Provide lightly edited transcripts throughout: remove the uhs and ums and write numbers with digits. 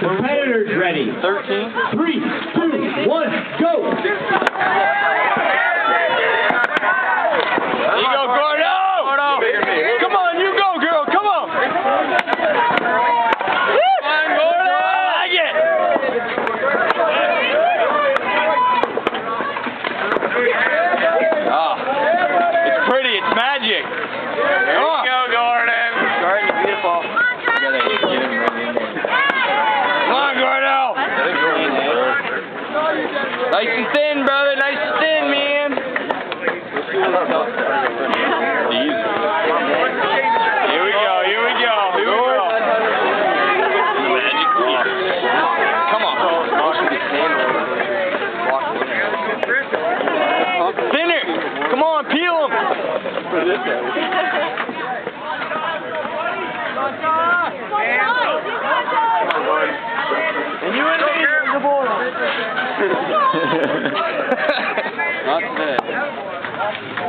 Competitors ready. 13. 3, 2, 1, go! There you go, Gordo! Come on, you go, girl. Come on. Come on, Gordo. I like it. Oh, it's pretty. It's magic. There you go, Gordon. Gordon, you're beautiful. You gotta get him right in there. Come on, Gordo. Nice and thin, brother. Nice and thin, man. Here we go. Here we go. Here we go. Magic leap. Come on. Thinner. Come on, peel him. And you and me is the board. Not today.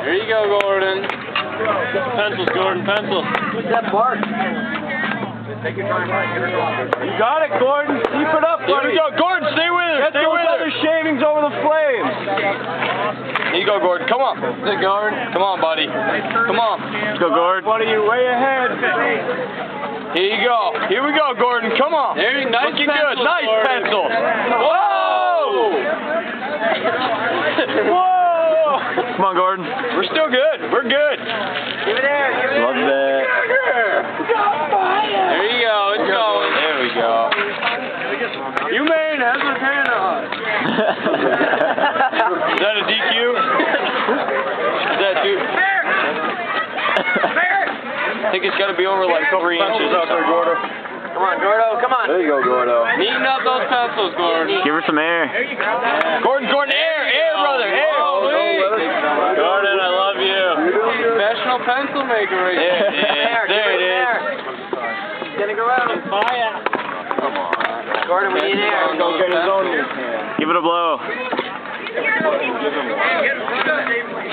There you go, Gordon. Pencils, Gordon, pencils. What's that bark? Take your time, right? Get her going. You got it, Gordon. Keep it up, buddy. Here we go, Gordon. Stay with her. Stay with her. Get those shavings over the flames. Here you go, Gordon. Come on. Hey, Gordon. Come on, buddy. Come on. Let's go, Gordon. Buddy, you're way ahead. Here you go. Here we go, Gordon. Come on. There you go. Nice looking pencils, good. Nice Gordon. Pencil. Whoa! Whoa! Come on, Gordon. We're still good. We're good. Give it air. Give it love that. There you go. It's going. There we go. Umaine has his hand on. Is that a DQ? Is that dude? I think it's got to be over like 3 inches. Out there, Gordo. Come on, Gordo. Come on. There you go, Gordo. Neaten up those pencils, Gordon. Give her some air. Gordon, air, brother, air. Gordon, I love you. Professional pencil maker right there. There it is. He's gonna go out. Fire. Come on. Gordon, we need air. Go get his own. Give it a blow.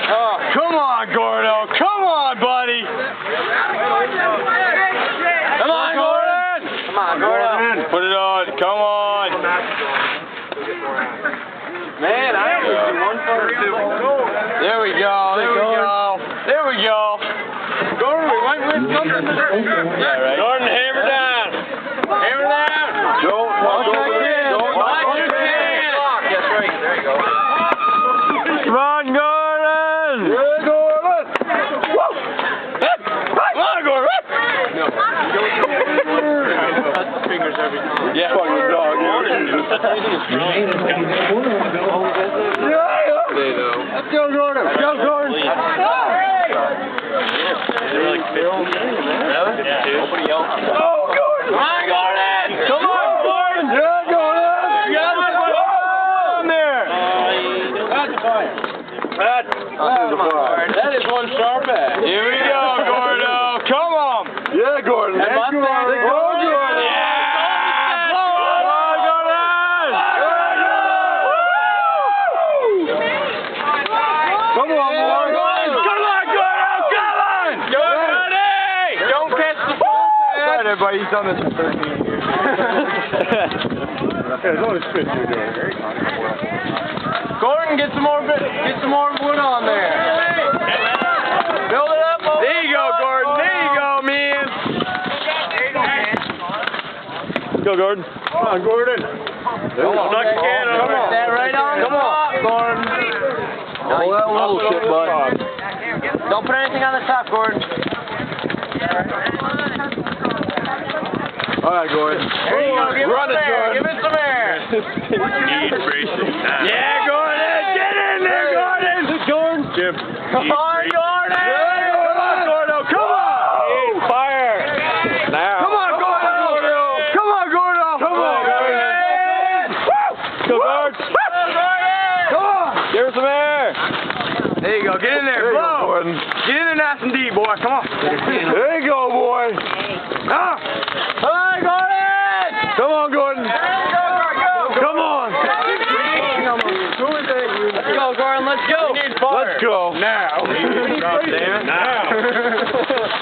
Oh, come on, Gordo. Come on, buddy. Come on, Gordon. Come on, Gordon. Put it on. Come on. Man, I only see one photo too. There we go. There we go. There we go. Gordon, we might win something. Yeah, right. Gordon, hammer down. Hammer down. Don't watch your chin. Don't watch your chin. Yes, right. There you go. Come on, Gordon. Yeah, Gordon. Woo. Come on, Gordon. No. Touch the fingers every time. Yeah. Fucking dog. Let's go, Gordon. Let's go, Gordon. Nobody else. Oh, Gordon. Come on, Gordon. Come on, Gordon. Yeah, Gordon. You got it. On there. That's fine. That is one sharp ass. Here we go, Gordo. Come on. Yeah, Gordon. Let's go, Gordon. Yeah. Everybody, he's done this for 13 years. There's only 50 you're doing. Gordon, get some more wood on there. Build it up. There you go, Gordon. There you go, man. Let's go, Gordon. Come on, Gordon. Come on. Come on. Stand right on. Come on, Gordon. Oh, that little shit, bud. Don't put anything on the top, Gordon. All right, Gordon. There you go. Give it some air. Give it some air. Yeah, Gordon. Get in there, Gordon. Gordon. Jim. Come on, Gordon. Come on, Gordo. Come on. Fire. Now. Come on, Gordo. Come on, Gordo. Come on, Gordon. Go, Gordon. Come on. Give her some air. There you go. Get in there. Blow. Get in there nice and deep, boy. Come on. There you go, boy. Ah. Hi, Gordon! Come on, Gordon. Come on. Let's go, Gordon. Let's go. Let's go. Now. Now.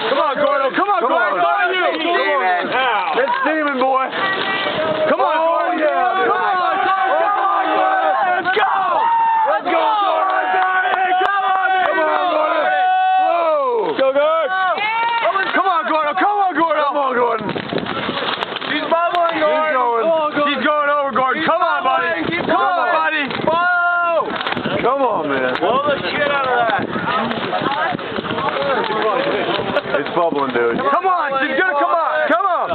Come on, Gordon. Come on, Gordon. Come on, you. Now. It's steaming, boy. Come on. Come on, man. Blow the shit out of that. It's bubbling, dude. Come on, she's gonna come up. Come on.